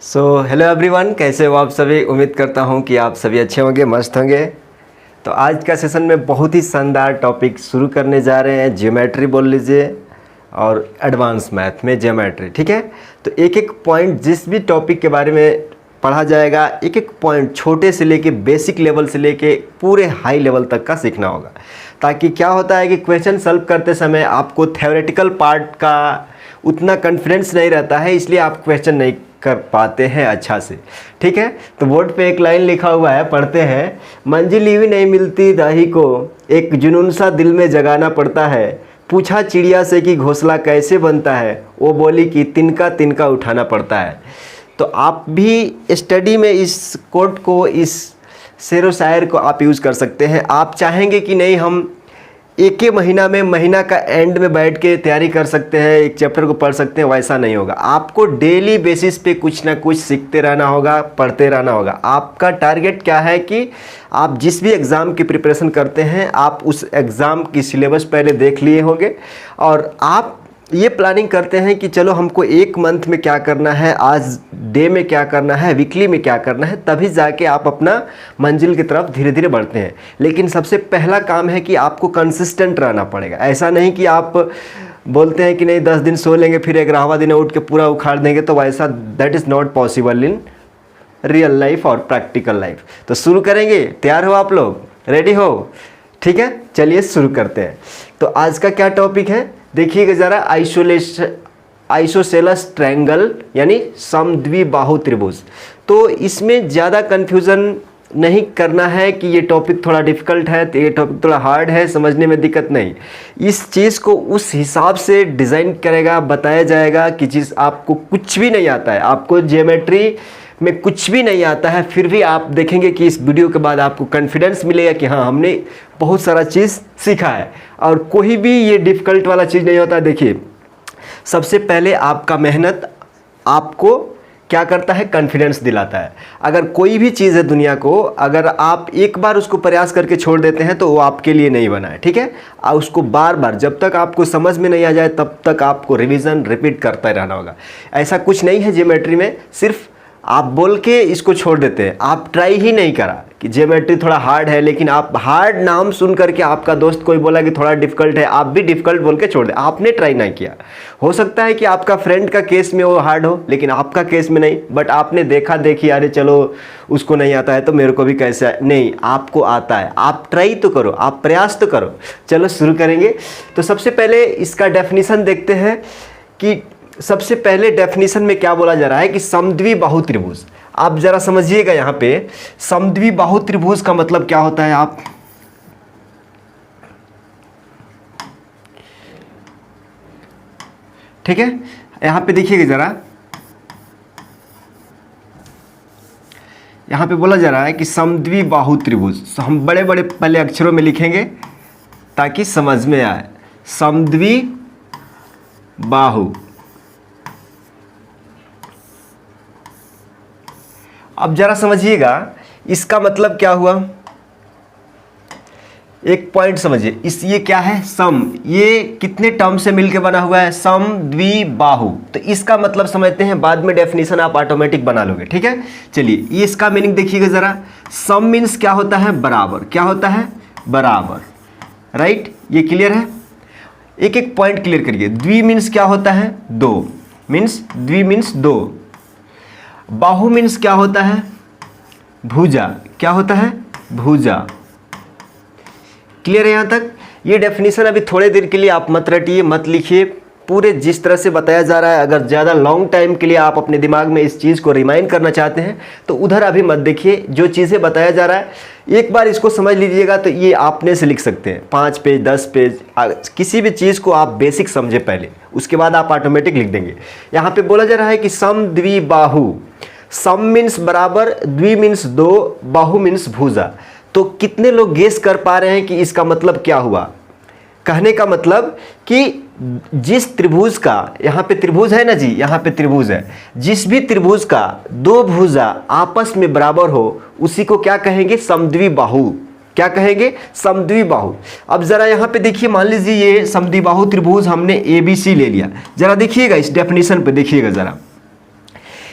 Hello everyone, कैसे हो आप सभी। उम्मीद करता हूं कि आप सभी अच्छे होंगे, मस्त होंगे। तो आज का सेशन में बहुत ही शानदार टॉपिक शुरू करने जा रहे हैं। ज्योमेट्री बोल लीजिए और एडवांस मैथ में ज्योमेट्री, ठीक है। तो एक एक पॉइंट जिस भी टॉपिक के बारे में पढ़ा जाएगा, एक एक पॉइंट छोटे से लेके बेसिक लेवल से लेके पूरे हाई लेवल तक का सीखना होगा। ताकि क्या होता है कि क्वेश्चन सॉल्व करते समय आपको थ्योरेटिकल पार्ट का उतना कॉन्फिडेंस नहीं रहता है, इसलिए आप क्वेश्चन नहीं कर पाते हैं अच्छा से, ठीक है। तो बोर्ड पे एक लाइन लिखा हुआ है, पढ़ते हैं। मंजिल यूं नहीं मिलती राही को, एक जुनून सा दिल में जगाना पड़ता है। पूछा चिड़िया से कि घोंसला कैसे बनता है, वो बोली कि तिनका तिनका उठाना पड़ता है। तो आप भी स्टडी में इस कोट को, इस शेर व शायर को आप यूज़ कर सकते हैं। आप चाहेंगे कि नहीं हम एक ही महीना में, महीना का एंड में बैठ के तैयारी कर सकते हैं, एक चैप्टर को पढ़ सकते हैं, वैसा नहीं होगा। आपको डेली बेसिस पे कुछ ना कुछ सीखते रहना होगा, पढ़ते रहना होगा। आपका टारगेट क्या है कि आप जिस भी एग्ज़ाम की प्रिपरेशन करते हैं, आप उस एग्ज़ाम की सिलेबस पहले देख लिए होंगे और आप ये प्लानिंग करते हैं कि चलो हमको एक मंथ में क्या करना है, आज डे में क्या करना है, वीकली में क्या करना है, तभी जाके आप अपना मंजिल की तरफ धीरे धीरे बढ़ते हैं। लेकिन सबसे पहला काम है कि आपको कंसिस्टेंट रहना पड़ेगा। ऐसा नहीं कि आप बोलते हैं कि नहीं 10 दिन सो लेंगे फिर 11वां दिन उठ के पूरा उखाड़ देंगे, तो वैसा that is not possible in real life और प्रैक्टिकल लाइफ। तो शुरू करेंगे, तैयार हो आप लोग, रेडी हो? ठीक है, चलिए शुरू करते हैं। तो आज का क्या टॉपिक है देखिएगा ज़रा। आइसोसेलस ट्रायंगल यानी समद्विबाहु त्रिभुज। तो इसमें ज़्यादा कन्फ्यूज़न नहीं करना है कि ये टॉपिक थोड़ा डिफ़िकल्ट है, तो ये टॉपिक थोड़ा हार्ड है, समझने में दिक्कत नहीं। इस चीज़ को उस हिसाब से डिज़ाइन करेगा, बताया जाएगा कि चीज़ आपको कुछ भी नहीं आता है, आपको ज्योमेट्री में कुछ भी नहीं आता है, फिर भी आप देखेंगे कि इस वीडियो के बाद आपको कॉन्फिडेंस मिलेगा कि हाँ हमने बहुत सारा चीज़ सीखा है। और कोई भी ये डिफ़िकल्ट वाला चीज़ नहीं होता। देखिए, सबसे पहले आपका मेहनत आपको क्या करता है, कॉन्फिडेंस दिलाता है। अगर कोई भी चीज़ है दुनिया को, अगर आप एक बार उसको प्रयास करके छोड़ देते हैं तो वो आपके लिए नहीं बना है, ठीक है। और उसको बार बार जब तक आपको समझ में नहीं आ जाए तब तक आपको रिवीजन रिपीट करता रहना होगा। ऐसा कुछ नहीं है ज्योमेट्री में सिर्फ आप बोल के इसको छोड़ देते हैं। आप ट्राई ही नहीं करा कि ज्योमेट्री थोड़ा हार्ड है, लेकिन आप हार्ड नाम सुन करके आपका दोस्त कोई बोला कि थोड़ा डिफ़िकल्ट है, आप भी डिफ़िकल्ट बोल के छोड़ दे। आपने ट्राई नहीं किया। हो सकता है कि आपका फ्रेंड का केस में वो हार्ड हो, लेकिन आपका केस में नहीं। बट आपने देखा देखी, अरे चलो उसको नहीं आता है तो मेरे को भी कैसे है। नहीं, आपको आता है। आप ट्राई तो करो, आप प्रयास तो करो। चलो शुरू करेंगे। तो सबसे पहले इसका डेफिनेशन देखते हैं कि सबसे पहले डेफिनेशन में क्या बोला जा रहा है कि समद्विबाहु त्रिभुज। आप जरा समझिएगा यहाँ पे, समद्विबाहु त्रिभुज का मतलब क्या होता है। आप ठीक है, यहाँ पे देखिएगा जरा, यहाँ पे बोला जा रहा है कि समद्विबाहु त्रिभुज। हम बड़े बड़े पहले अक्षरों में लिखेंगे ताकि समझ में आए। समद्विबाहु। अब जरा समझिएगा इसका मतलब क्या हुआ। एक पॉइंट समझिए, इस ये क्या है, सम। ये कितने टर्म से मिलके बना हुआ है, सम द्विबाहु। तो इसका मतलब समझते हैं, बाद में डेफिनेशन आप ऑटोमेटिक बना लोगे, ठीक है। चलिए, ये इसका मीनिंग देखिएगा जरा। सम मीन्स क्या होता है, बराबर। क्या होता है, बराबर, राइट। ये क्लियर है। एक एक पॉइंट क्लियर करिए। द्वि मीन्स क्या होता है, दो। मीन्स द्वि मीन्स दो। बाहु मीन्स क्या होता है, भुजा। क्या होता है, भुजा। क्लियर है यहाँ तक। ये डेफिनेशन अभी थोड़े देर के लिए आप मत रटिए, मत लिखिए। पूरे जिस तरह से बताया जा रहा है, अगर ज़्यादा लॉन्ग टाइम के लिए आप अपने दिमाग में इस चीज़ को रिमाइंड करना चाहते हैं तो उधर अभी मत देखिए। जो चीज़ें बताया जा रहा है एक बार इसको समझ लीजिएगा, तो ये आपने से लिख सकते हैं 5 पेज 10 पेज। किसी भी चीज़ को आप बेसिक समझे पहले, उसके बाद आप ऑटोमेटिक लिख देंगे। यहाँ पे बोला जा रहा है कि समद्विबाहु। सम मीन्स बराबर, द्वि मीन्स दो, बाहु मीन्स भुजा। तो कितने लोग गेस कर पा रहे हैं कि इसका मतलब क्या हुआ। कहने का मतलब कि जिस त्रिभुज का, यहाँ पे त्रिभुज है ना जी, यहाँ पे त्रिभुज है, जिस भी त्रिभुज का दो भुजा आपस में बराबर हो उसी को क्या कहेंगे, समद्विबाहु। क्या कहेंगे, समद्विबाहु। अब जरा यहाँ पे देखिए, मान लीजिए ये समद्विबाहु त्रिभुज हमने ABC ले लिया। जरा देखिएगा इस डेफिनेशन पे, देखिएगा जरा।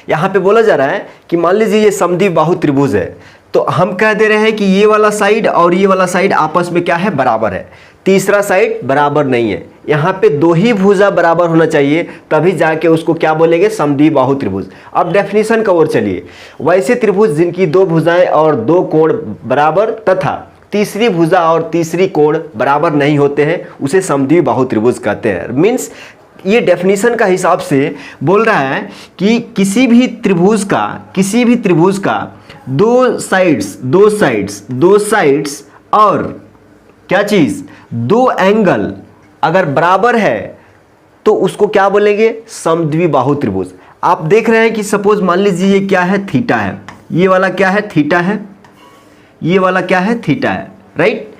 यहाँ पे बोला जा रहा है कि मान लीजिए ये समद्विबाहु त्रिभुज है, तो हम कह दे रहे हैं कि ये वाला साइड और ये वाला साइड आपस में क्या है, बराबर है, तीसरा साइड बराबर नहीं है। यहाँ पे दो ही भुजा बराबर होना चाहिए, तभी जाके उसको क्या बोलेंगे, समद्विबाहु त्रिभुज। अब डेफिनेशन का ओर चलिए। वैसे त्रिभुज जिनकी दो भुजाएं और दो कोण बराबर तथा तीसरी भुजा और तीसरी कोण बराबर नहीं होते हैं, उसे समद्विबाहु त्रिभुज कहते हैं। मीन्स ये डेफिनेशन का हिसाब से बोल रहा है कि किसी भी त्रिभुज का दो साइड्स और क्या चीज, दो एंगल अगर बराबर है तो उसको क्या बोलेंगे, समद्विबाहु त्रिभुज। आप देख रहे हैं कि सपोज मान लीजिए ये क्या है, थीटा है, ये वाला क्या है, थीटा है, ये वाला क्या है, थीटा है, राइट।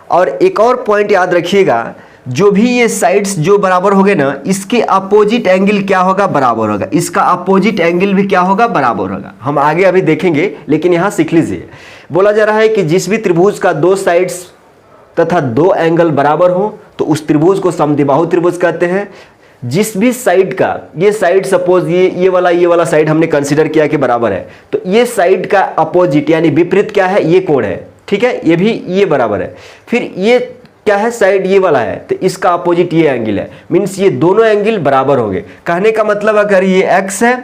और एक और पॉइंट याद रखिएगा, जो भी ये साइड्स जो बराबर हो गए ना, इसके अपोजिट एंगल क्या होगा, बराबर होगा, इसका अपोजिट एंगल भी क्या होगा, बराबर होगा। हम आगे अभी देखेंगे, लेकिन यहाँ सीख लीजिए। बोला जा रहा है कि जिस भी त्रिभुज का दो साइड्स तथा दो एंगल बराबर हो तो उस त्रिभुज को समद्विबाहु त्रिभुज कहते हैं। जिस भी साइड का, ये साइड सपोज ये वाला साइड हमने कंसीडर किया कि बराबर है, तो ये साइड का अपोजिट यानी विपरीत क्या है, ये कोण है, ठीक है, ये भी ये बराबर है। फिर ये क्या है, साइड ये वाला है, तो इसका अपोजिट ये एंगल है। मीन्स ये दोनों एंगल बराबर होंगे। कहने का मतलब अगर ये x है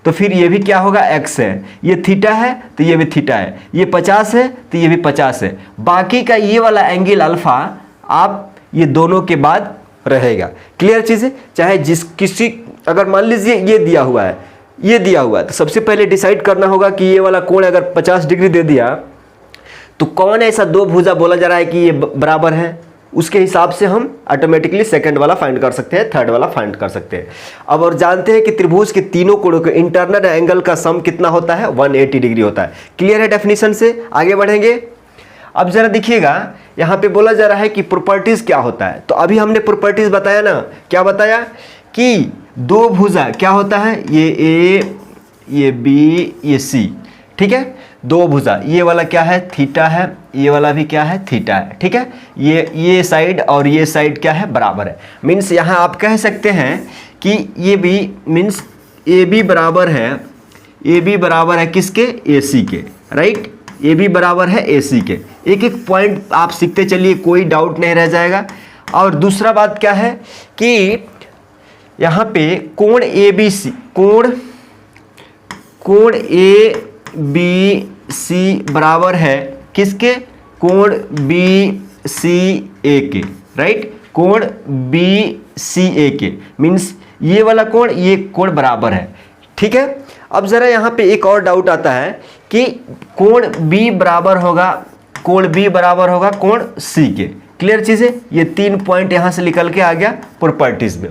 तो फिर ये भी क्या होगा, x है, ये थीटा है तो ये भी थीटा है, ये 50 है तो ये भी 50 है। बाकी का ये वाला एंगल अल्फा आप ये दोनों के बाद रहेगा। क्लियर चीज़ है। चाहे अगर मान लीजिए ये दिया हुआ है, तो सबसे पहले डिसाइड करना होगा कि ये वाला कोण अगर 50 डिग्री दे दिया तो कौन ऐसा दो भुजा बोला जा रहा है कि ये बराबर है, उसके हिसाब से हम ऑटोमेटिकली सेकंड वाला फाइंड कर सकते हैं, थर्ड वाला फाइंड कर सकते हैं। अब और जानते हैं कि त्रिभुज के तीनों कोणों के इंटरनल एंगल का सम कितना होता है, 180 डिग्री होता है। क्लियर है डेफिनेशन से, आगे बढ़ेंगे। अब जरा देखिएगा, यहाँ पे बोला जा रहा है कि प्रॉपर्टीज क्या होता है। तो अभी हमने प्रॉपर्टीज बताया ना, क्या बताया कि दो भुजा क्या होता है, ये ए, ये बी, ये सी, ठीक है, दो भुजा, ये वाला क्या है, थीटा है, ये वाला भी क्या है, थीटा है, ठीक है, ये साइड और ये साइड क्या है, बराबर है। मीन्स यहाँ आप कह सकते हैं कि ये भी मीन्स ए बी बराबर है किसके, ए सी के, राइट, ए बी बराबर है ए सी के। एक एक पॉइंट आप सीखते चलिए, कोई डाउट नहीं रह जाएगा। और दूसरा बात क्या है कि यहाँ पे कोण ए बी सी, कोण ए बी सी बराबर है किसके, कोण बी सी ए के, राइट, कोण बी सी ए के। मीन्स ये वाला कोण, ये कोण बराबर है, ठीक है। अब जरा यहाँ पे एक और डाउट आता है कि कोण बी बराबर होगा कोण सी के। क्लियर चीज़ है। ये 3 पॉइंट यहाँ से निकल के आ गया प्रॉपर्टीज में।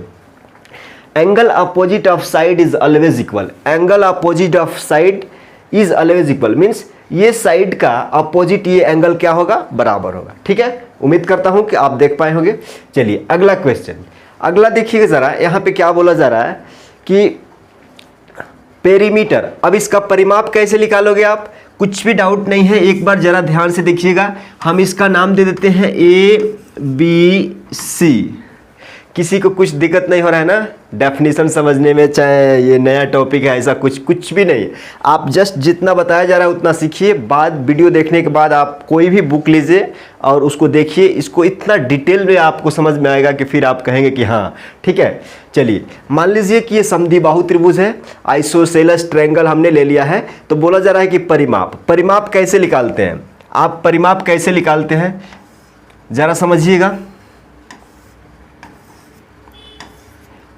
Angle opposite of side is always equal, angle opposite of side is always equal. Means ये साइड का अपोजिट ये एंगल क्या होगा, बराबर होगा, ठीक है। उम्मीद करता हूं कि आप देख पाए होंगे। चलिए अगला क्वेश्चन, अगला देखिएगा जरा, यहाँ पे क्या बोला जा रहा है कि पेरीमीटर। अब इसका परिमाप कैसे निकालोगे आप, कुछ भी डाउट नहीं है, एक बार जरा ध्यान से देखिएगा। हम इसका नाम दे देते हैं ए बी सी। किसी को कुछ दिक्कत नहीं हो रहा है ना डेफिनेशन समझने में, चाहे ये नया टॉपिक है, ऐसा कुछ भी नहीं। आप जस्ट जितना बताया जा रहा है उतना सीखिए। बाद वीडियो देखने के बाद आप कोई भी बुक लीजिए और उसको देखिए, इसको इतना डिटेल में आपको समझ में आएगा कि फिर आप कहेंगे कि हाँ ठीक है। चलिए मान लीजिए कि ये समद्विबाहु त्रिभुज है, आइसोसेलेस ट्रायंगल हमने ले लिया है। तो बोला जा रहा है कि परिमाप कैसे निकालते हैं। आप परिमाप कैसे निकालते हैं ज़रा समझिएगा।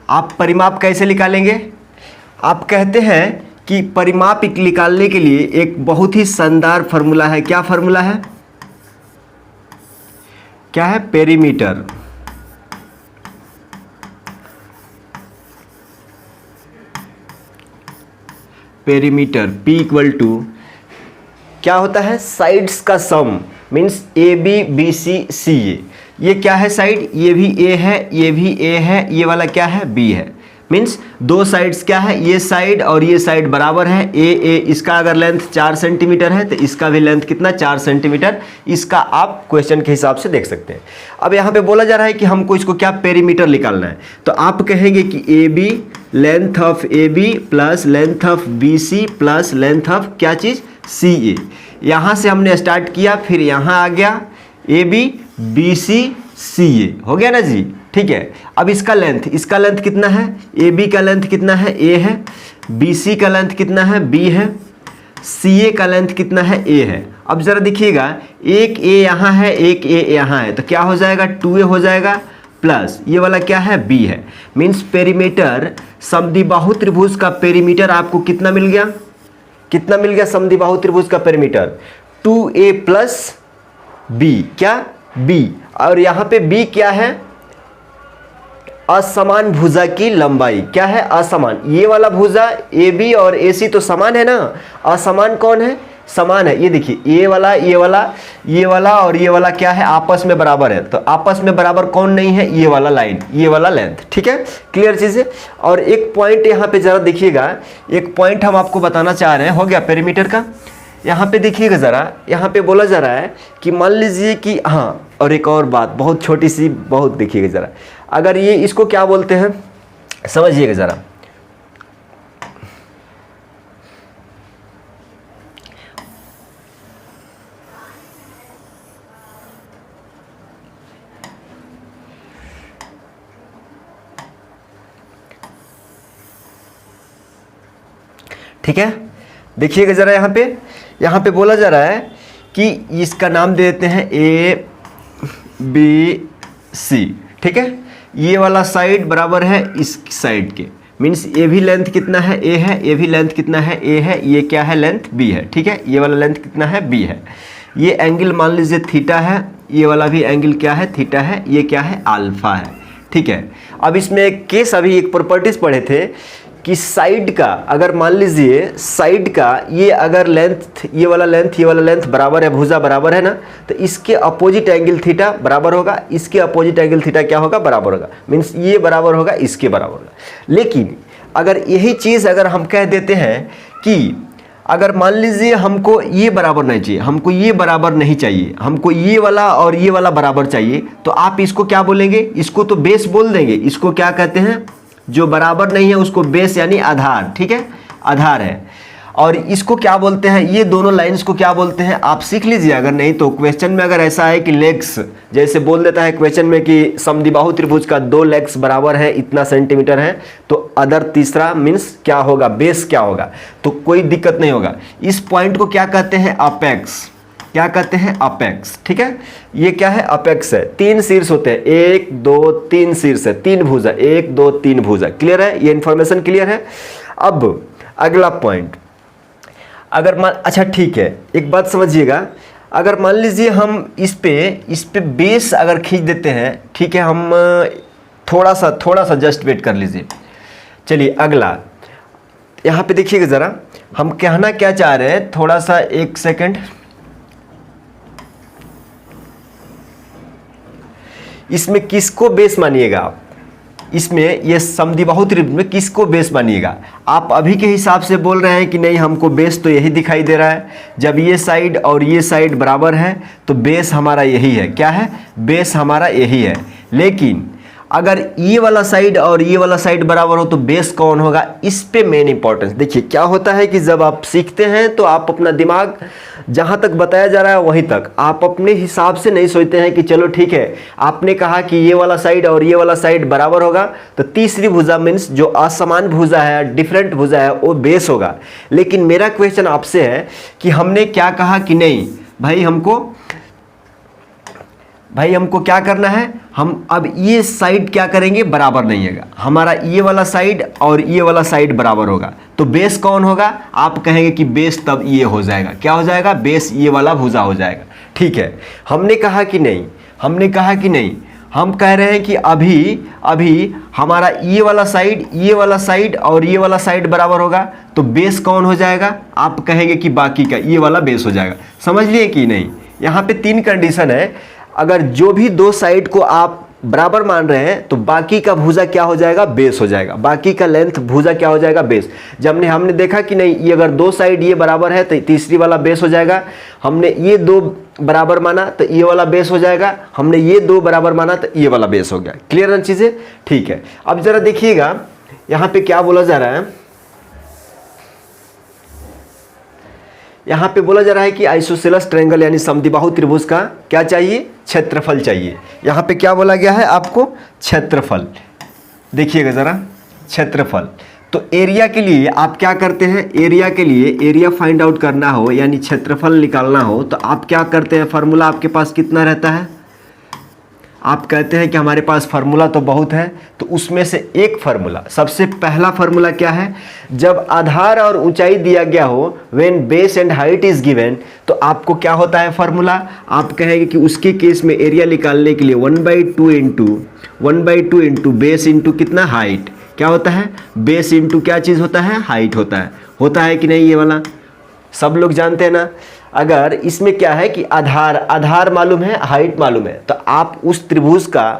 आप परिमाप कैसे निकालेंगे, आप कहते हैं कि परिमाप निकालने के लिए एक बहुत ही शानदार फार्मूला है। क्या फार्मूला है, क्या है, perimeter. Perimeter P equal to क्या होता है, साइड्स का sum. Means A B B C C A, ये क्या है साइड, ये भी ए है, ये भी ए है, ये वाला क्या है, बी है। मीन्स दो साइड्स क्या है, ये साइड और ये साइड बराबर है। ए इसका अगर लेंथ 4 सेंटीमीटर है तो इसका भी लेंथ कितना, 4 सेंटीमीटर। इसका आप क्वेश्चन के हिसाब से देख सकते हैं। अब यहाँ पे बोला जा रहा है कि हमको इसको क्या पेरीमीटर निकालना है। तो आप कहेंगे कि A B length of A B plus length of B C plus length of क्या चीज़ सी ए। यहाँ से हमने स्टार्ट किया, फिर यहाँ आ गया ए बी बी सी सी ए, हो गया ना जी। ठीक है, अब इसका लेंथ कितना है, ए बी का लेंथ कितना है, ए है, बी सी का लेंथ कितना है, बी है, सी ए का लेंथ कितना है, ए है। अब ज़रा देखिएगा, एक ए यहाँ है, एक ए यहाँ है, तो क्या हो जाएगा, 2a हो जाएगा, प्लस ये वाला क्या है, b है। मीन्स पेरीमीटर, समद्विबाहु त्रिभुज का पेरीमीटर आपको कितना मिल गया, कितना मिल गया समद्विबाहु त्रिभुज का पेरीमीटर, 2a प्लस b, क्या b, और यहाँ पे b क्या है, असमान भुजा की लंबाई, क्या है असमान। ये वाला भुजा ए बी और ए सी तो समान है ना, असमान कौन है, समान है। ये देखिए ये वाला और ये वाला क्या है, आपस में बराबर है। तो आपस में बराबर कौन नहीं है, ये वाला लाइन, ये वाला लेंथ। ठीक है, क्लियर चीज़ है। और एक पॉइंट यहाँ पे ज़रा देखिएगा, एक पॉइंट हम आपको बताना चाह रहे हैं, हो गया पेरीमीटर का। यहाँ पे देखिएगा ज़रा, यहाँ पे बोला जा रहा है कि मान लीजिए कि हाँ, और एक और बात बहुत छोटी सी, बहुत देखिएगा ज़रा, अगर ये इसको क्या बोलते हैं समझिएगा ज़रा। ठीक है, देखिएगा ज़रा, यहाँ पे बोला जा रहा है कि इसका नाम दे देते हैं ए बी सी। ठीक है, ये वाला साइड बराबर है इस साइड के, मीन्स ए भी लेंथ कितना है, ए है, ए भी लेंथ कितना है, ए है, ये क्या है लेंथ, बी है। ठीक है, ये वाला लेंथ कितना है, बी है। ये एंगल मान लीजिए थीटा है, ये वाला भी एंगल क्या है, थीटा है, ये क्या है, अल्फा है। ठीक है, अब इसमें एक केस, अभी एक प्रॉपर्टीज पढ़े थे कि साइड का, अगर मान लीजिए साइड का ये अगर लेंथ, ये वाला लेंथ बराबर है, भुजा बराबर है ना, तो इसके अपोजिट एंगल थीटा बराबर होगा, इसके अपोजिट एंगल थीटा क्या होगा, बराबर होगा। मीन्स ये बराबर होगा, इसके बराबर होगा। लेकिन अगर यही चीज़ अगर हम कह देते हैं कि अगर मान लीजिए हमको ये बराबर नहीं चाहिए, हमको ये बराबर नहीं चाहिए, हमको ये वाला और ये वाला बराबर चाहिए, तो आप इसको क्या बोलेंगे, इसको तो बेस बोल देंगे। इसको क्या कहते हैं, जो बराबर नहीं है उसको बेस यानी आधार। ठीक है, आधार है। और इसको क्या बोलते हैं, ये दोनों लाइंस को क्या बोलते हैं, आप सीख लीजिए। अगर नहीं तो क्वेश्चन में अगर ऐसा है कि लेग्स, जैसे बोल देता है क्वेश्चन में कि समद्विबाहु त्रिभुज का 2 लेग्स बराबर है, इतना सेंटीमीटर है, तो अदर तीसरा मीन्स क्या होगा, बेस क्या होगा, तो कोई दिक्कत नहीं होगा। इस पॉइंट को क्या कहते हैं, अपेक्स। क्या कहते हैं, अपेक्स। ठीक है, ये क्या है, अपेक्स है। 3 शीर्ष होते हैं, 1 2 3 शीर्ष है, 3 भुजा, 1 2 3 भुजा। क्लियर है, ये इंफॉर्मेशन क्लियर है। अब अगला पॉइंट, अगर मान, अच्छा ठीक है, एक बात समझिएगा, अगर मान लीजिए हम इस पे बेस अगर खींच देते हैं, ठीक है, हम थोड़ा सा जस्ट वेट कर लीजिए। चलिए अगला, यहाँ पे देखिएगा ज़रा, हम कहना क्या चाह रहे हैं, थोड़ा सा 1 सेकेंड। इसमें किसको बेस मानिएगा आप, इसमें ये समद्विबाहु त्रिभुज में किसको बेस मानिएगा आप? अभी के हिसाब से बोल रहे हैं कि नहीं, हमको बेस तो यही दिखाई दे रहा है, जब ये साइड और ये साइड बराबर है तो बेस हमारा यही है। क्या है, बेस हमारा यही है। लेकिन अगर ये वाला साइड और ये वाला साइड बराबर हो तो बेस कौन होगा, इस पे मेन इंपॉर्टेंस। देखिए क्या होता है कि जब आप सीखते हैं तो आप अपना दिमाग जहाँ तक बताया जा रहा है वहीं तक, आप अपने हिसाब से नहीं सोचते हैं कि चलो ठीक है, आपने कहा कि ये वाला साइड और ये वाला साइड बराबर होगा तो तीसरी भुजा मीन्स जो असमान भुजा है, डिफरेंट भुजा है, वो बेस होगा। लेकिन मेरा क्वेश्चन आपसे है कि हमने क्या कहा कि नहीं भाई, हमको क्या करना है, हम अब ये साइड क्या करेंगे, बराबर नहीं है, हमारा ये वाला साइड और ये वाला साइड बराबर होगा, तो बेस कौन होगा? आप कहेंगे कि बेस तब ये हो जाएगा। क्या हो जाएगा? बेस ये वाला भुजा हो जाएगा। ठीक है, हमने कहा कि नहीं, हम कह रहे हैं कि अभी हमारा ये वाला साइड और ये वाला साइड बराबर होगा, तो बेस कौन हो जाएगा? आप कहेंगे कि बाकी का ये वाला बेस हो जाएगा। समझ लिए कि नहीं? यहाँ पे 3 कंडीशन है। अगर जो भी 2 साइड को आप बराबर मान रहे हैं तो बाकी का भुजा क्या हो जाएगा? बेस हो जाएगा। बाकी का लेंथ भुजा क्या हो जाएगा? बेस। जब हमने देखा कि नहीं, ये अगर 2 साइड ये बराबर है तो तीसरी वाला बेस हो जाएगा। हमने ये 2 बराबर माना तो ये वाला बेस हो जाएगा। हमने ये 2 बराबर माना तो ये वाला बेस हो गया। क्लियर है चीज़ें? ठीक है, अब जरा देखिएगा, यहाँ पे क्या बोला जा रहा है, यहाँ पे बोला जा रहा है कि आइसोसेलेस ट्रायंगल यानी समद्विबाहु त्रिभुज का क्या चाहिए, क्षेत्रफल चाहिए। यहाँ पे क्या बोला गया है आपको, क्षेत्रफल। देखिएगा ज़रा, क्षेत्रफल। तो एरिया के लिए आप क्या करते हैं, एरिया के लिए एरिया फाइंड आउट करना हो यानी क्षेत्रफल निकालना हो तो आप क्या करते हैं, फार्मूला आपके पास कितना रहता है, आप कहते हैं कि हमारे पास फार्मूला तो बहुत है, तो उसमें से एक फार्मूला, सबसे पहला फार्मूला क्या है, जब आधार और ऊंचाई दिया गया हो, when base and height is given, तो आपको क्या होता है फार्मूला, आप कहेंगे कि उसके केस में एरिया निकालने के लिए 1/2 इंटू बेस इंटू कितना, हाइट। क्या होता है, बेस इंटू क्या चीज़ होता है, हाइट होता है कि नहीं, ये वाला सब लोग जानते हैं ना। अगर इसमें क्या है कि आधार मालूम है, हाइट मालूम है, तो आप उस त्रिभुज का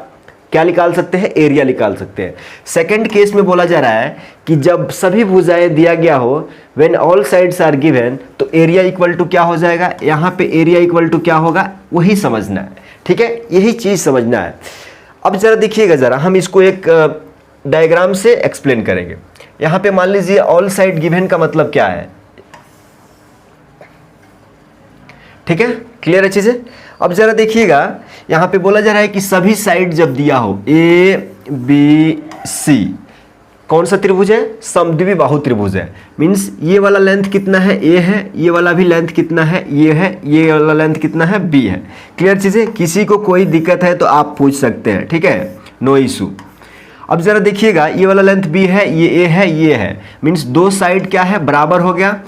क्या निकाल सकते हैं, एरिया निकाल सकते हैं। सेकंड केस में बोला जा रहा है कि जब सभी भुजाएं दिया गया हो, when all sides are given, तो एरिया इक्वल टू क्या हो जाएगा, यहाँ पे एरिया इक्वल टू क्या होगा, वही समझना है। ठीक है, यही चीज़ समझना है। अब जरा देखिएगा, जरा हम इसको एक डायग्राम से एक्सप्लेन करेंगे। यहाँ पे मान लीजिए ऑल साइड गिवन का मतलब क्या है, ठीक है, क्लियर है चीजें। अब जरा देखिएगा, यहाँ पे बोला जा रहा है कि सभी साइड जब दिया हो, ABC, कौन सा त्रिभुज है, समद्विबाहु त्रिभुज है। मीन्स ये वाला लेंथ कितना है, A है, ये वाला भी लेंथ कितना है, ये है, ये वाला लेंथ कितना है, B है। क्लियर चीजें, किसी को कोई दिक्कत है तो आप पूछ सकते हैं, ठीक है, नो इशू। अब जरा देखिएगा, ये वाला लेंथ B है, ये A है, ये है, मीन्स दो साइड क्या है, बराबर हो गया,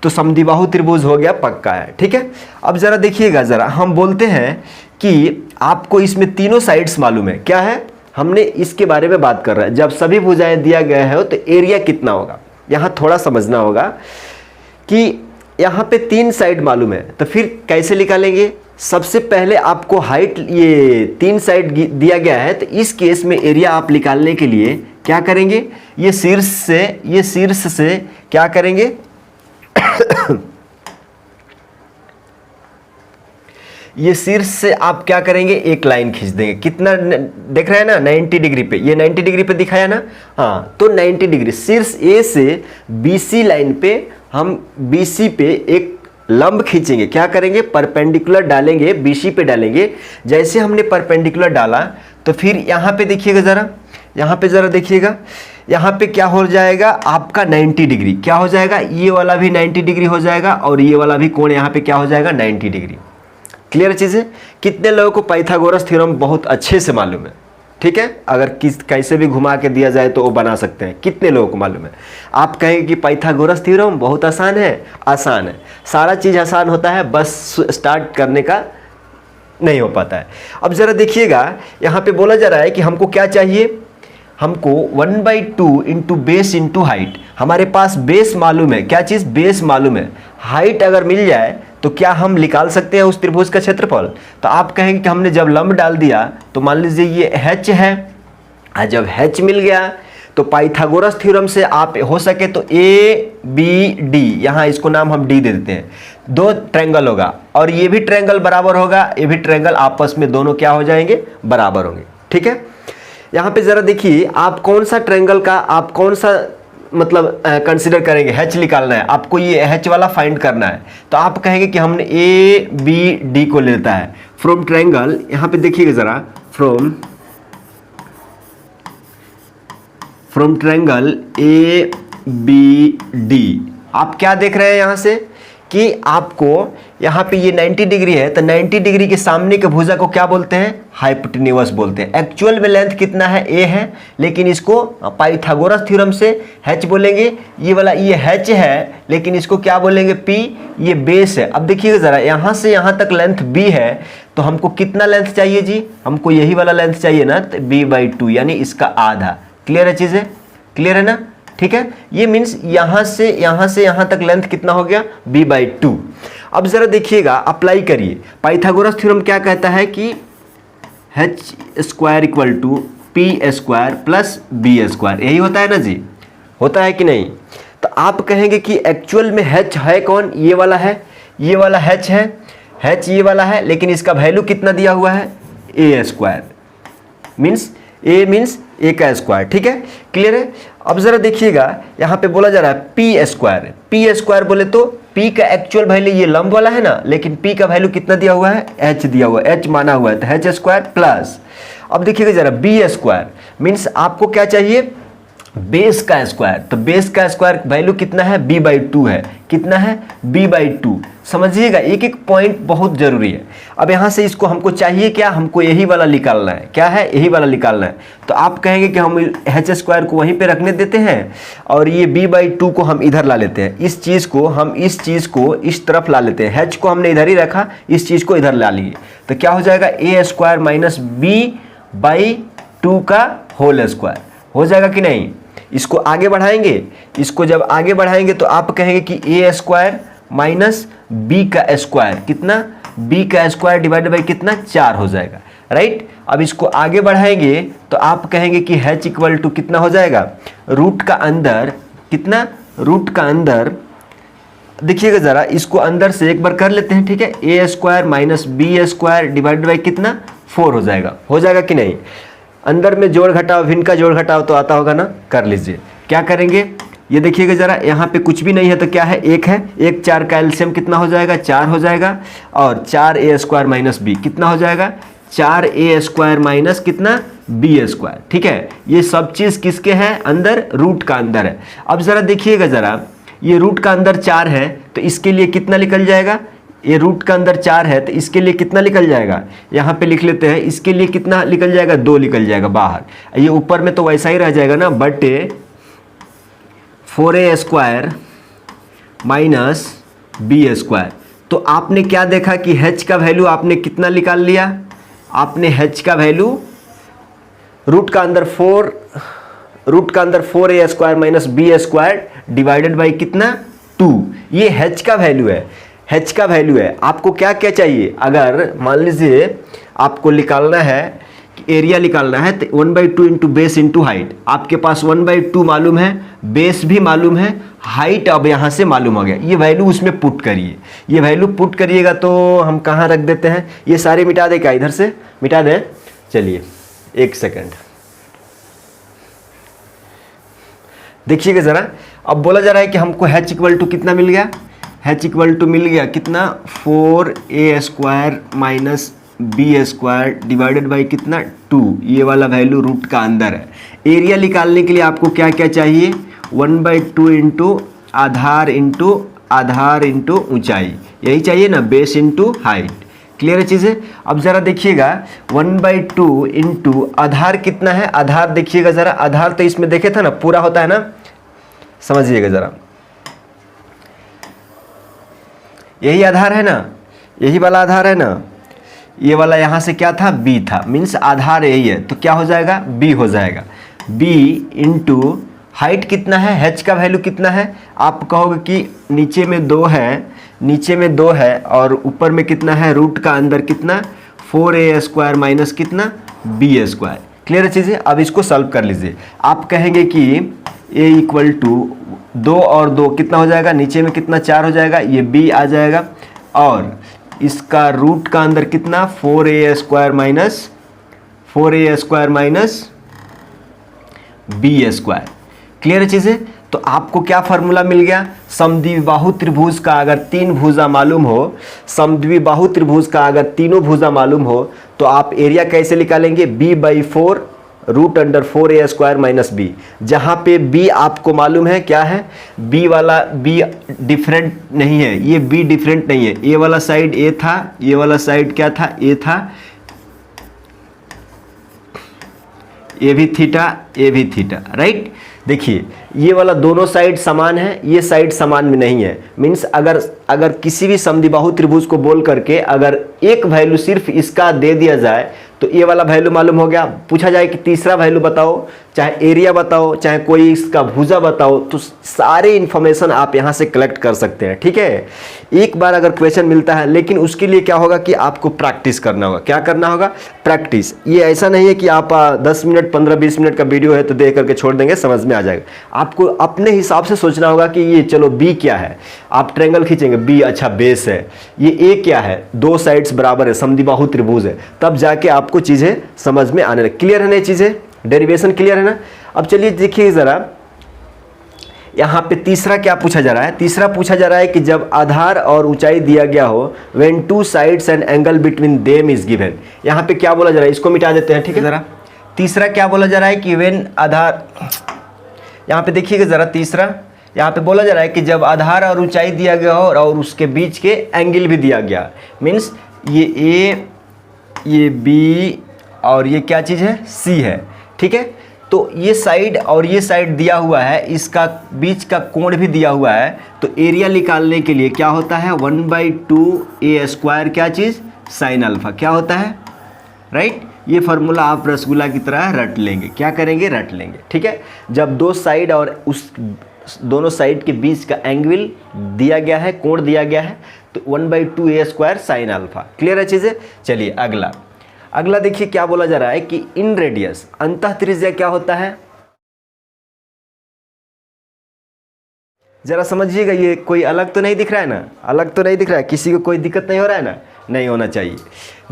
तो समद्विबाहु त्रिभुज हो गया, पक्का है। ठीक है, अब जरा देखिएगा, जरा हम बोलते हैं कि आपको इसमें तीनों साइड्स मालूम है, क्या है, हमने इसके बारे में बात कर रहे हैं। जब सभी भुजाएं दिया गया है तो एरिया कितना होगा, यहाँ थोड़ा समझना होगा कि यहाँ पे तीन साइड मालूम है, तो फिर कैसे निकालेंगे। सबसे पहले आपको हाइट, ये तीन साइड दिया गया है, तो इस केस में एरिया आप निकालने के लिए क्या करेंगे, ये शीर्ष से क्या करेंगे ये शीर्ष से आप क्या करेंगे, एक लाइन खींच देंगे। कितना देख रहे हैं ना, 90 डिग्री पे, ये 90 डिग्री पे दिखाया ना, हाँ, तो 90 डिग्री शीर्ष A से BC लाइन पे हम BC पे एक लंब खींचेंगे। क्या करेंगे, परपेंडिकुलर डालेंगे, BC पे डालेंगे। जैसे हमने परपेंडिकुलर डाला तो फिर यहाँ पे देखिएगा, जरा यहाँ पे जरा देखिएगा, यहाँ पे क्या हो जाएगा आपका 90 डिग्री, क्या हो जाएगा, ये वाला भी 90 डिग्री हो जाएगा और ये वाला भी कोण यहाँ पे क्या हो जाएगा, 90 डिग्री। क्लियर चीज़ है। कितने लोगों को पाइथागोरस थ्योरम बहुत अच्छे से मालूम है, ठीक है, अगर कैसे भी घुमा के दिया जाए तो वो बना सकते हैं। कितने लोगों को मालूम है, आप कहेंगे कि पाइथागोरस थ्योरम बहुत आसान है, आसान है, सारा चीज़ आसान होता है, बस स्टार्ट करने का नहीं हो पाता है। अब ज़रा देखिएगा, यहाँ पे बोला जा रहा है कि हमको क्या चाहिए, हमको 1/2 इंटू बेस इंटू हाइट। हमारे पास बेस मालूम है, क्या चीज़, बेस मालूम है, हाइट अगर मिल जाए तो क्या हम निकाल सकते हैं उस त्रिभुज का क्षेत्रफल। तो आप कहेंगे कि हमने जब लंब डाल दिया तो मान लीजिए ये H है, और जब H मिल गया तो पाइथागोरस थ्योरम से आप हो सके तो ABD, यहाँ इसको नाम हम D दे देते हैं, दो ट्रायंगल होगा और ये भी ट्रायंगल बराबर होगा, ये भी ट्रायंगल, आपस में दोनों क्या हो जाएंगे, बराबर होंगे। ठीक है, यहाँ पे जरा देखिए, आप कौन सा ट्रायंगल का, आप कौन सा मतलब कंसिडर करेंगे, H निकालना है आपको, ये H वाला फाइंड करना है, तो आप कहेंगे कि हमने ABD को लेता है फ्रॉम ट्रायंगल। यहाँ पे देखिएगा जरा, फ्रॉम ट्रायंगल ABD, आप क्या देख रहे हैं यहाँ से कि आपको यहाँ पे ये 90 डिग्री है, तो 90 डिग्री के सामने के भुजा को क्या बोलते हैं, हाइपोटेन्यूस बोलते हैं। एक्चुअल में लेंथ कितना है, A है, लेकिन इसको पाइथागोरस थ्योरम से H बोलेंगे। ये वाला ये H है, लेकिन इसको क्या बोलेंगे, P, ये बेस है। अब देखिएगा ज़रा, यहाँ से यहाँ तक लेंथ B है, तो हमको कितना लेंथ चाहिए जी, हमको यही वाला लेंथ चाहिए ना, तो B/2 यानी इसका आधा। क्लियर है चीज़ें, क्लियर है ना, ठीक है। ये मीन्स यहाँ से यहाँ तक लेंथ कितना हो गया, B/2। अब जरा देखिएगा, अप्लाई करिए, पाइथागोरस थ्योरम क्या कहता है कि H² = P² + B², यही होता है ना जी, होता है कि नहीं। तो आप कहेंगे कि एक्चुअल में H है कौन, ये वाला है, ये वाला H है, H ये वाला है, लेकिन इसका वैल्यू कितना दिया हुआ है, A², means A means A² ठीक है, क्लियर है। अब ज़रा देखिएगा यहाँ पे बोला जा रहा है पी स्क्वायर। पी स्क्वायर बोले तो पी का एक्चुअल वैल्यू ये लंब वाला है ना, लेकिन पी का वैल्यू कितना दिया हुआ है, एच दिया हुआ है, एच माना हुआ है, तो एच स्क्वायर प्लस, अब देखिएगा ज़रा बी स्क्वायर मीन्स आपको क्या चाहिए, बेस का स्क्वायर। तो बेस का स्क्वायर वैल्यू कितना है, b/2 है, कितना है, b/2। समझिएगा एक एक पॉइंट बहुत जरूरी है। अब यहाँ से इसको हमको चाहिए क्या, हमको यही वाला निकालना है, क्या है, यही वाला निकालना है। तो आप कहेंगे कि हम एच स्क्वायर को वहीं पे रखने देते हैं और ये b/2 को हम इधर ला लेते हैं, इस चीज़ को हम इस तरफ ला लेते हैं, h को हमने इधर ही रखा, इस चीज़ को इधर ला लिए, तो क्या हो जाएगा a स्क्वायर माइनस b/2 का होल स्क्वायर हो जाएगा कि नहीं। इसको आगे बढ़ाएंगे, इसको जब आगे बढ़ाएंगे तो आप कहेंगे कि ए स्क्वायर माइनस बी का स्क्वायर कितना, बी का स्क्वायर डिवाइडेड बाई कितना, 4 हो जाएगा, राइट। अब इसको आगे बढ़ाएंगे तो आप कहेंगे कि h इक्वल टू कितना हो जाएगा, रूट का अंदर कितना, रूट का अंदर देखिएगा ज़रा, इसको अंदर से एक बार कर लेते हैं, ठीक है, A square minus B square divided by कितना, 4 हो जाएगा कि नहीं। अंदर में जोड़ घटाव, भिन्न का जोड़ घटाव तो आता होगा ना, कर लीजिए। क्या करेंगे, ये देखिएगा ज़रा, यहाँ पे कुछ भी नहीं है तो क्या है, 1 है, 1 4 का एलसीएम कितना हो जाएगा, 4 हो जाएगा, और 4a स्क्वायर माइनस बी कितना हो जाएगा, 4a स्क्वायर माइनस कितना, बी स्क्वायर, ठीक है। ये सब चीज़ किसके है, अंदर, रूट का अंदर है। अब ज़रा देखिएगा ज़रा, ये रूट का अंदर 4 है तो इसके लिए कितना निकल जाएगा, ये रूट का अंदर 4 है तो इसके लिए कितना निकल जाएगा, यहाँ पे लिख लेते हैं, इसके लिए कितना निकल जाएगा, 2 निकल जाएगा बाहर। ये ऊपर में तो वैसा ही रह जाएगा ना, बटे 4a square minus B square. तो आपने क्या देखा कि h का वैल्यू आपने कितना निकाल लिया, आपने h का वैल्यू रूट का अंदर 4a square minus B square divided by कितना, 2। ये h का वैल्यू है, h का वैल्यू है। आपको क्या क्या चाहिए, अगर मान लीजिए आपको निकालना है, एरिया निकालना है तो 1/2 इंटू बेस इंटू हाइट। आपके पास 1/2 मालूम है, बेस भी मालूम है, हाइट अब यहाँ से मालूम हो गया, ये वैल्यू उसमें पुट करिए। ये वैल्यू पुट करिएगा तो हम कहाँ रख देते हैं, ये सारे मिटा दे, क्या इधर से मिटा दें, चलिए 1 सेकेंड देखिएगा ज़रा। अब बोला जा रहा है कि हमको h इक्वल टू कितना मिल गया, h इक्वल टू मिल गया कितना, 4a square minus B square divided by कितना, 2। ये वाला वैल्यू रूट का अंदर है। एरिया निकालने के लिए आपको क्या क्या चाहिए, 1/2 इंटू आधार इंटू ऊंचाई, यही चाहिए ना, बेस इंटू हाइट। क्लियर है चीज़ें। अब ज़रा देखिएगा 1/2 इंटू आधार कितना है, आधार देखिएगा ज़रा, आधार तो इसमें देखे था ना, पूरा होता है ना, समझिएगा ज़रा, यही आधार है ना, यही वाला आधार है ना, ये वाला यहाँ से क्या था, b था, मीन्स आधार यही है, तो क्या हो जाएगा, b हो जाएगा। b इंटू हाइट कितना है, h का वैल्यू कितना है, आप कहोगे कि नीचे में 2 है और ऊपर में कितना है, रूट का अंदर कितना, 4a स्क्वायर माइनस कितना, b स्क्वायर। क्लियर है चीज़ें। अब इसको सॉल्व कर लीजिए। आप कहेंगे कि a इक्वल टू 2 और 2 कितना हो जाएगा, नीचे में कितना, 4 हो जाएगा, ये b आ जाएगा, और इसका रूट का अंदर कितना, 4a square minus B square. Clear है चीज़ें। तो आपको क्या फार्मूला मिल गया, समद्विबाहु त्रिभुज का अगर 3 भुजा मालूम हो, समद्विबाहु त्रिभुज का अगर तीनों भुजा मालूम हो तो आप एरिया कैसे निकालेंगे, b/4 root under 4a square minus B. जहाँ पे b आपको मालूम है क्या है, b वाला b डिफरेंट नहीं है, ये b डिफरेंट नहीं है, ये वाला साइड a था, ये वाला साइड क्या था, a था, ये भी थीटा, राइट। देखिए ये वाला दोनों साइड समान है, ये साइड समान में नहीं है, मीन्स अगर किसी भी समद्विबाहु त्रिभुज को बोल करके अगर एक वैल्यू सिर्फ इसका दे दिया जाए तो ये वाला वैल्यू मालूम हो गया। पूछा जाए कि तीसरा वैल्यू बताओ, चाहे एरिया बताओ, चाहे कोई इसका भुजा बताओ, तो सारे इन्फॉर्मेशन आप यहाँ से कलेक्ट कर सकते हैं, ठीक है। एक बार अगर क्वेश्चन मिलता है, लेकिन उसके लिए क्या होगा कि आपको प्रैक्टिस करना होगा। क्या करना होगा, प्रैक्टिस। ये ऐसा नहीं है कि आप 10 मिनट 15-20 मिनट का वीडियो है तो देख करके छोड़ देंगे, समझ में आ जाएगा। आपको अपने हिसाब से सोचना होगा कि ये चलो बी क्या है, आप ट्रायंगल खींचेंगे, बी अच्छा बेस है, ये ए क्या है, 2 साइड्स बराबर है, समद्विबाहु त्रिभुज है, तब जाके आपको चीज़ें समझ में आने लगे। क्लियर है ना ये चीज़ें, डेरिवेशन क्लियर है ना। अब चलिए देखिए ज़रा, यहाँ पे तीसरा क्या पूछा जा रहा है, तीसरा पूछा जा रहा है कि जब आधार और ऊंचाई दिया गया हो, when two sides and angle between them is given. यहाँ पे क्या बोला जा रहा है, इसको मिटा देते हैं, ठीक है। जरा तीसरा क्या बोला जा रहा है कि व्हेन आधार, यहाँ पे देखिएगा जरा, तीसरा यहाँ पे बोला जा रहा है कि जब आधार और ऊंचाई दिया गया हो और उसके बीच के एंगल भी दिया गया, मीन्स ये ए, ये बी और ये क्या चीज़ है, सी है, ठीक है। तो ये साइड और ये साइड दिया हुआ है, इसका बीच का कोण भी दिया हुआ है। तो एरिया निकालने के लिए क्या होता है, 1/2a² क्या चीज़, साइन अल्फा, क्या होता है, राइट। ये फार्मूला आप रसगुल्ला की तरह रट लेंगे, क्या करेंगे, रट लेंगे, ठीक है। जब दो साइड और उस दोनों साइड के बीच का एंगल दिया गया है, कोण दिया गया है, तो 1/2a² साइन अल्फा। क्लियर है चीज़ें। चलिए अगला, अगला देखिए क्या बोला जा रहा है कि इन रेडियस, अंतः त्रिज्या क्या होता है, जरा समझिएगा। ये कोई अलग तो नहीं दिख रहा है ना, अलग तो नहीं दिख रहा है, किसी को कोई दिक्कत नहीं हो रहा है ना, नहीं होना चाहिए।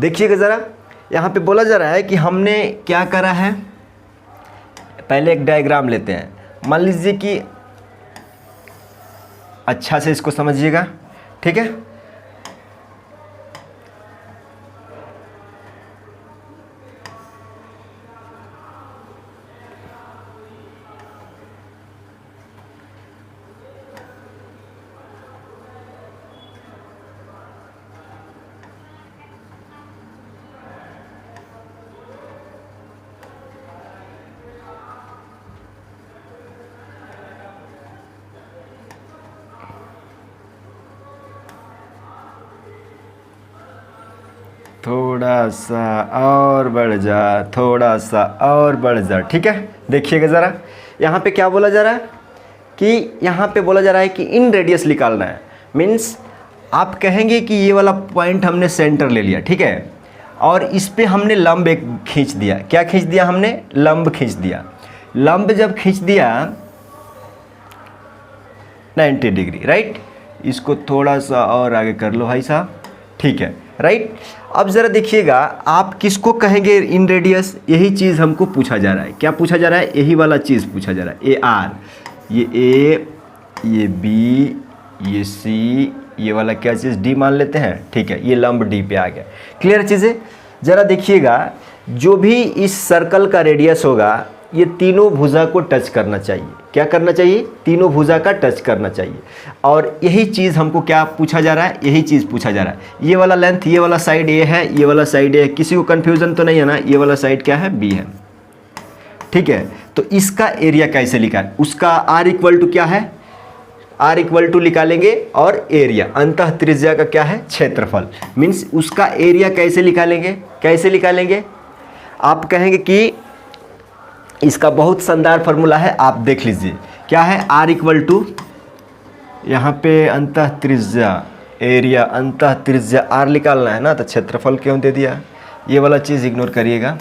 देखिएगा ज़रा, यहाँ पे बोला जा रहा है कि हमने क्या करा है, पहले एक डायग्राम लेते हैं। मान लीजिए कि अच्छा से इसको समझिएगा, ठीक है। थोड़ा सा और बढ़ जा, थोड़ा सा और बढ़ जा, ठीक है। देखिएगा ज़रा, यहाँ पे क्या बोला जा रहा है कि यहाँ पे बोला जा रहा है कि इन रेडियस निकालना है। मीन्स आप कहेंगे कि ये वाला पॉइंट हमने सेंटर ले लिया, ठीक है, और इस पे हमने लंब एक खींच दिया। क्या खींच दिया हमने, लंब खींच दिया। लंब जब खींच दिया 90 डिग्री, राइट। इसको थोड़ा सा और आगे कर लो भाई साहब, ठीक है, राइट। अब ज़रा देखिएगा, आप किसको कहेंगे इन रेडियस, यही चीज़ हमको पूछा जा रहा है। क्या पूछा जा रहा है, यही वाला चीज़ पूछा जा रहा है। ए आर, ये ए, ये बी, ये सी, ये वाला क्या चीज़ डी मान लेते हैं, ठीक है। ये लंब डी पे आ गया। क्लियर चीज़ें। ज़रा देखिएगा, जो भी इस सर्कल का रेडियस होगा, ये तीनों भुजा को टच करना चाहिए। क्या करना चाहिए, तीनों भुजा का टच करना चाहिए। और यही चीज़ हमको क्या पूछा जा रहा है, यही चीज़ पूछा जा रहा है। ये वाला लेंथ, ये वाला साइड ए है, ये वाला साइड ए है, किसी को कन्फ्यूज़न तो नहीं है ना, ये वाला साइड क्या है, बी है, ठीक है। तो इसका एरिया कैसे निकाल, उसका आर इक्वल टू क्या है, आर इक्वल टू निकालेंगे, और एरिया अंतः त्रिज्या का क्या है, क्षेत्रफल। मीन्स उसका एरिया कैसे निकालेंगे, कैसे निकालेंगे, आप कहेंगे कि इसका बहुत शानदार फार्मूला है, आप देख लीजिए। क्या है, आर इक्वल टू, यहाँ पे अंतः त्रिज्या, एरिया अंतः त्रिज्या, आर निकालना है ना, तो क्षेत्रफल क्यों दे दिया, ये वाला चीज़ इग्नोर करिएगा,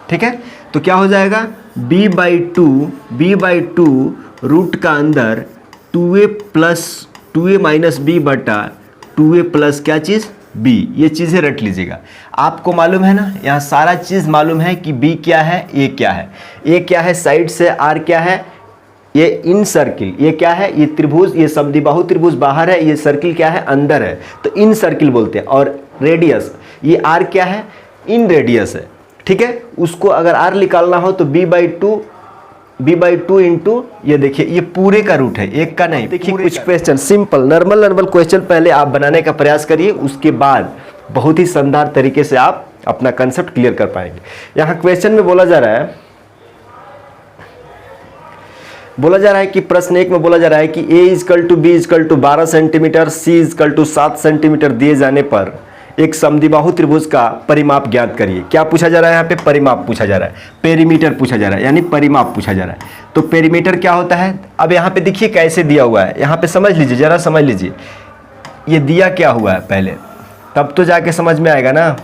ठीक है। तो क्या हो जाएगा, b/2 रूट का अंदर 2a plus 2a minus B बटा 2a प्लस क्या चीज़, b। ये चीज़ें रट लीजिएगा। आपको मालूम है ना, यहाँ सारा चीज़ मालूम है कि b क्या है, a क्या है, a क्या है साइड से, r क्या है, ये इन सर्किल, ये क्या है, ये त्रिभुज, ये समद्विबाहु त्रिभुज बाहर है, ये सर्किल क्या है, अंदर है, तो इन सर्किल बोलते हैं। और रेडियस, ये r क्या है, इन रेडियस है, ठीक है। उसको अगर r निकालना हो तो b/2 इंटू, ये देखिए ये पूरे का रूट है, एक का नहीं। देखिए कुछ क्वेश्चन सिंपल नॉर्मल क्वेश्चन पहले आप बनाने का प्रयास करिए, उसके बाद बहुत ही शानदार तरीके से आप अपना कंसेप्ट क्लियर कर पाएंगे। यहाँ क्वेश्चन में बोला जा रहा है कि प्रश्न 1 में बोला जा रहा है कि a = b = 12 centimetre, c = 7 centimetre दिए जाने पर एक समद्विबाहु त्रिभुज का परिमाप ज्ञात करिए। क्या पूछा जा रहा है, यहाँ पे परिमाप पूछा जा रहा है, पेरीमीटर पूछा जा रहा है, यानी परिमाप पूछा जा रहा है। तो पेरीमीटर क्या होता है, अब यहाँ पे देखिए कैसे दिया हुआ है, यहाँ पे समझ लीजिए, जरा समझ लीजिए, ये दिया क्या हुआ है पहले, तब तो जाके समझ में आएगा ना।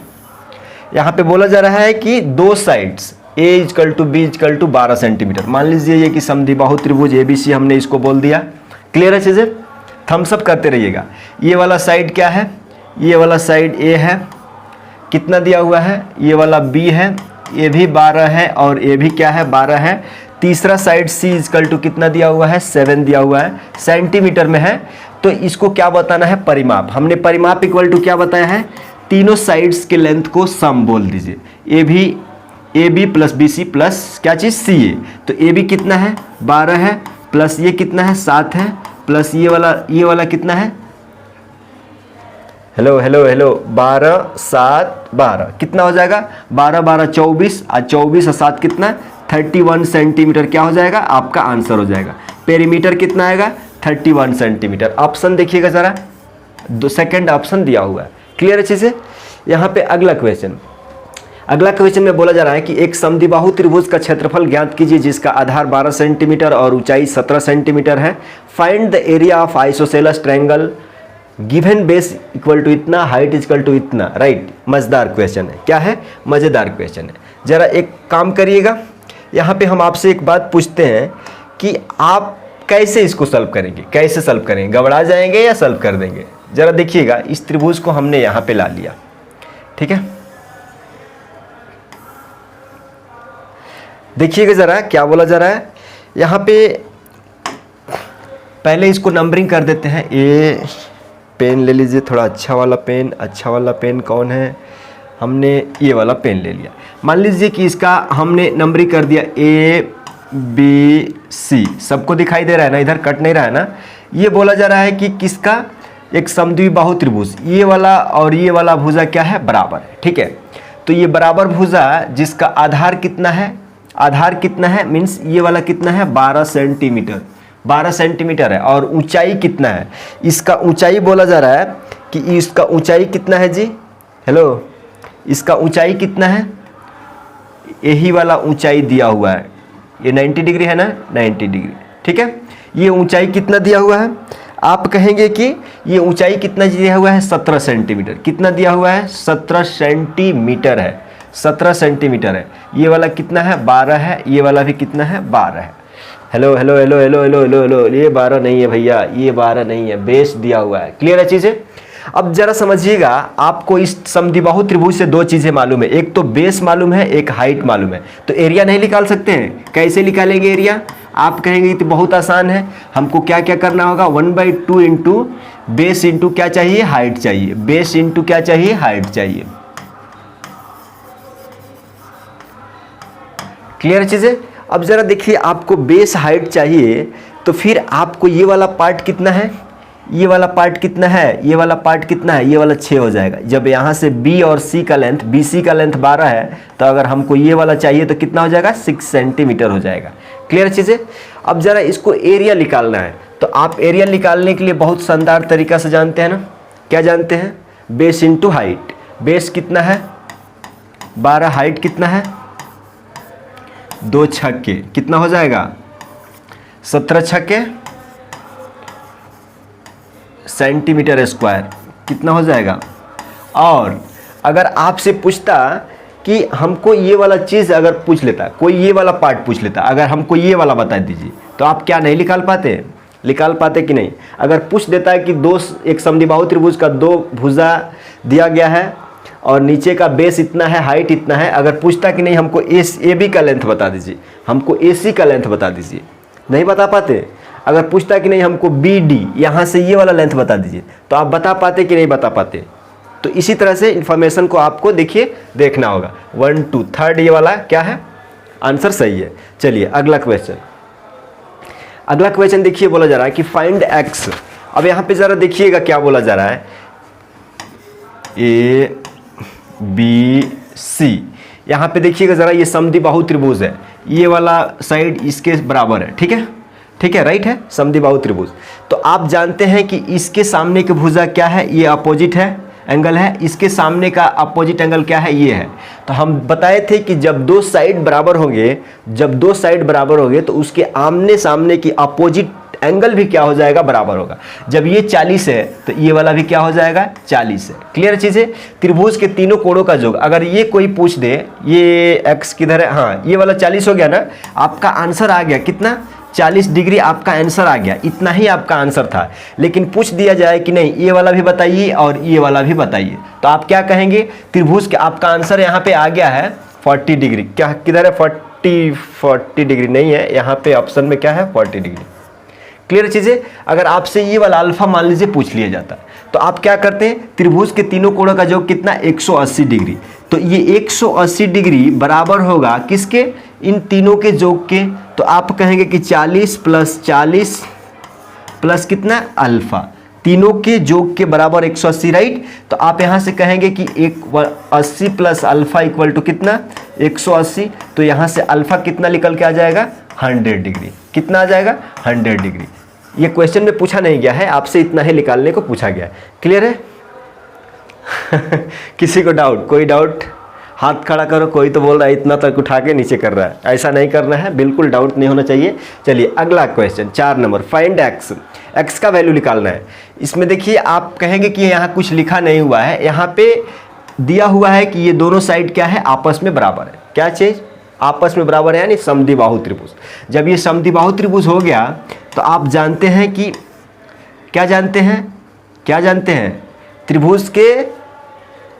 यहाँ पे बोला जा रहा है कि दो साइड्स a = b = 12 सेंटीमीटर, मान लीजिए ये कि समद्विबाहु त्रिभुज ABC हमने इसको बोल दिया। क्लियर है चीज़ें, थम्स अप करते रहिएगा। ये वाला साइड क्या है, ये वाला साइड A है, कितना दिया हुआ है, ये वाला B है, ये भी 12 है और ये भी क्या है, 12 है। तीसरा साइड C इक्वल टू कितना दिया हुआ है, 7 दिया हुआ है, सेंटीमीटर में है। तो इसको क्या बताना है, परिमाप। हमने परिमाप इक्वल टू क्या बताया है, तीनों साइड्स के लेंथ को सम बोल दीजिए। A B plus B C plus क्या चीज़, सी ए। तो ए बी कितना है, 12 है, प्लस ये कितना है, 7 है, प्लस ये वाला कितना है, हेलो 12 7 12 कितना हो जाएगा, 12 12 24 और 24 और 7 कितना, 31 सेंटीमीटर क्या हो जाएगा, आपका आंसर हो जाएगा। पेरीमीटर कितना आएगा, 31 सेंटीमीटर। ऑप्शन देखिएगा ज़रा, सेकंड ऑप्शन दिया हुआ है। क्लियर अच्छे से। यहाँ पे अगला क्वेश्चन में बोला जा रहा है कि एक समद्विबाहु त्रिभुज का क्षेत्रफल ज्ञात कीजिए जिसका आधार 12 सेंटीमीटर और ऊंचाई 17 सेंटीमीटर है। Find the area of isosceles triangle given base equal to इतना, हाइट इक्वल टू इतना। राइट, मज़ेदार क्वेश्चन है। क्या है, मज़ेदार क्वेश्चन है। ज़रा एक काम करिएगा, यहाँ पे हम आपसे एक बात पूछते हैं कि आप कैसे इसको सॉल्व करेंगे, कैसे सॉल्व करेंगे, घबरा जाएंगे या सॉल्व कर देंगे। ज़रा देखिएगा, इस त्रिभुज को हमने यहाँ पे ला लिया, ठीक है। देखिएगा ज़रा क्या बोला जा रहा है यहाँ पे। पहले इसको नंबरिंग कर देते हैं। ए पेन ले लीजिए, थोड़ा अच्छा वाला पेन कौन है, हमने ये वाला पेन ले लिया। मान लीजिए कि इसका हमने नंबरिंग कर दिया ABC, सबको दिखाई दे रहा है ना, इधर कट नहीं रहा है ना। ये बोला जा रहा है कि किसका, एक समद्विबाहु त्रिभुज, ये वाला और ये वाला भुजा क्या है, बराबर है, ठीक है। तो ये बराबर भुजा जिसका आधार कितना है, मीन्स ये वाला कितना है, 12 सेंटीमीटर है। और ऊंचाई कितना है, इसका ऊंचाई बोला जा रहा है कि इसका ऊंचाई कितना है जी, हेलो, इसका ऊंचाई कितना है, यही वाला ऊंचाई दिया हुआ है। ये 90 डिग्री है ना, 90 डिग्री, ठीक है। ये ऊंचाई कितना दिया हुआ है, आप कहेंगे कि ये ऊंचाई कितना दिया हुआ है, 17 सेंटीमीटर। कितना दिया हुआ है, 17 सेंटीमीटर है, 17 सेंटीमीटर है। ये वाला कितना है, 12 है, ये वाला भी कितना है, 12 है। हेलो, ये 12 नहीं है भैया, ये 12 नहीं है, बेस दिया हुआ है। क्लियर है चीज़ें। अब जरा समझिएगा, आपको इस समद्विबाहु त्रिभुज से दो चीज़ें मालूम है, एक तो बेस मालूम है, एक हाइट मालूम है। तो एरिया नहीं निकाल सकते हैं, कैसे निकालेंगे एरिया, आप कहेंगे तो बहुत आसान है। हमको क्या क्या करना होगा, 1/2 इंटू बेस इंटू क्या चाहिए, हाइट चाहिए, बेस इंटू क्या चाहिए, हाइट चाहिए। क्लियर चीज़ें। अब ज़रा देखिए, आपको बेस हाइट चाहिए तो फिर आपको ये वाला पार्ट कितना है, ये वाला पार्ट कितना है, ये वाला पार्ट कितना है, ये वाला 6 हो जाएगा। जब यहाँ से B और C का लेंथ, BC का लेंथ 12 है, तो अगर हमको ये वाला चाहिए तो कितना हो जाएगा, 6 सेंटीमीटर हो जाएगा। क्लियर चीज़ें। अब ज़रा इसको एरिया निकालना है, तो आप एरिया निकालने के लिए बहुत शानदार तरीका से जानते हैं ना, क्या जानते हैं, बेस इंटू हाइट। बेस कितना है, 12, हाइट कितना है, 2 छक्के कितना हो जाएगा, 17 छक्के सेंटीमीटर स्क्वायर कितना हो जाएगा। और अगर आपसे पूछता कि हमको ये वाला चीज़ अगर पूछ लेता, कोई ये वाला पार्ट पूछ लेता, अगर हमको ये वाला बता दीजिए, तो आप क्या नहीं निकाल पाते कि नहीं। अगर पूछ देता है कि एक समद्विबाहु त्रिभुज का 2 भुजा दिया गया है और नीचे का बेस इतना है, हाइट इतना है, अगर पूछता कि नहीं हमको AB का लेंथ बता दीजिए, हमको AC का लेंथ बता दीजिए, नहीं बता पाते। अगर पूछता कि नहीं हमको BD, यहाँ से ये वाला लेंथ बता दीजिए, तो आप बता पाते कि नहीं बता पाते। तो इसी तरह से इन्फॉर्मेशन को आपको देखिए देखना होगा। 1 2 3 ये वाला क्या है, आंसर सही है। चलिए अगला क्वेश्चन देखिए, बोला जा रहा है कि फाइंड x। अब यहाँ पे ज़रा देखिएगा क्या बोला जा रहा है, ABC। यहाँ पे देखिएगा ज़रा, ये समद्विबाहु त्रिभुज है, ये वाला साइड इसके बराबर है, ठीक है, राइट है, समद्विबाहु त्रिभुज। तो आप जानते हैं कि इसके सामने की भुजा क्या है, ये अपोजिट है, एंगल है, इसके सामने का अपोजिट एंगल क्या है, ये है। तो हम बताए थे कि जब दो साइड बराबर होंगे तो उसके आमने सामने की अपोजिट एंगल भी क्या हो जाएगा, बराबर होगा। जब ये 40 है तो ये वाला भी क्या हो जाएगा, 40 है। क्लियर चीज़ है। त्रिभुज के तीनों कोणों का योग, अगर ये कोई पूछ दे ये x किधर है, हाँ ये वाला 40 हो गया ना, आपका आंसर आ गया कितना, 40 डिग्री आपका आंसर आ गया। इतना ही आपका आंसर था। लेकिन पूछ दिया जाए कि नहीं ये वाला भी बताइए और ये वाला भी बताइए, तो आप क्या कहेंगे, त्रिभुज के आपका आंसर यहाँ पे आ गया है 40 डिग्री। क्या किधर है, 40 डिग्री नहीं है, यहाँ पे ऑप्शन में क्या है 40 डिग्री। क्लियर चीज़ें। अगर आपसे ये वाला अल्फा मान लीजिए पूछ लिया जाता तो आप क्या करते हैं, त्रिभुज के तीनों कोणों का योग कितना 180 डिग्री, तो ये 180 डिग्री बराबर होगा किसके, इन तीनों के योग के। तो आप कहेंगे कि 40 + 40 प्लस कितना अल्फा, तीनों के योग के बराबर 180, राइट। तो आप यहाँ से कहेंगे कि 80 + अल्फा इक्वल टू कितना 180। तो यहाँ से अल्फा कितना निकल के आ जाएगा 100 डिग्री। कितना आ जाएगा 100 डिग्री। ये क्वेश्चन में पूछा नहीं गया है, आपसे इतना ही निकालने को पूछा गया है। क्लियर है? किसी को डाउट? कोई डाउट हाथ खड़ा करो। कोई तो बोल रहा है इतना तक उठा के नीचे कर रहा है, ऐसा नहीं करना है, बिल्कुल डाउट नहीं होना चाहिए। चलिए अगला question 4 number, find x, x का वैल्यू निकालना है। इसमें देखिए आप कहेंगे कि यहाँ कुछ लिखा नहीं हुआ है, यहाँ पे दिया हुआ है कि ये दोनों साइड क्या है, आपस में बराबर है। क्या चीज़? आपस में बराबर है, यानी समद्विबाहु त्रिभुज। जब ये समद्विबाहु त्रिभुज हो गया तो आप जानते हैं कि क्या जानते हैं, क्या जानते हैं, त्रिभुज के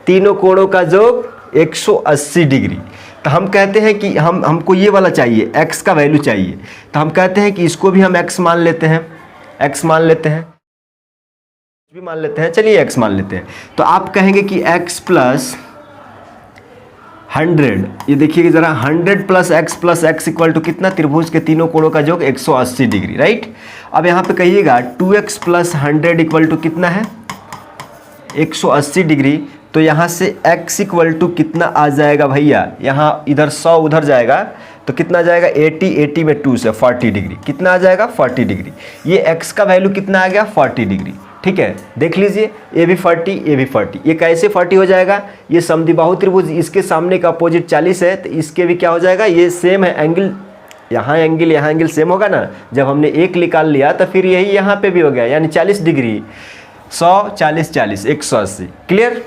तीनों कोणों का योग 180 डिग्री। तो हम कहते हैं कि हमको ये वाला चाहिए, x का वैल्यू चाहिए। तो हम कहते हैं कि इसको भी हम x मान लेते हैं, x मान लेते हैं, भी मान लेते हैं, चलिए x मान लेते हैं। तो आप कहेंगे कि x + 100, ये देखिए ज़रा 100 + x इक्वल टू कितना, त्रिभुज के तीनों कोणों का योग 180 डिग्री, राइट। अब यहाँ पे कहिएगा 2x + 100 इक्वल टू कितना है 180 डिग्री। तो यहाँ से x इक्वल टू कितना आ जाएगा भैया, यहाँ इधर 100 उधर जाएगा तो कितना आ जाएगा 80 में 2 से 40 डिग्री। कितना आ जाएगा 40 डिग्री। ये x का वैल्यू कितना आ गया 40 डिग्री। ठीक है, देख लीजिए ये भी 40, ये भी 40। ये कैसे 40 हो जाएगा, ये समद्विबाहु त्रिभुज, इसके सामने का अपोजिट 40 है तो इसके भी क्या हो जाएगा, ये सेम है एंगल, यहाँ एंगल सेम होगा ना। जब हमने एक निकाल लिया तो फिर यही यहाँ पे भी हो गया, यानी 40 डिग्री, 100 40 40 180। क्लियर?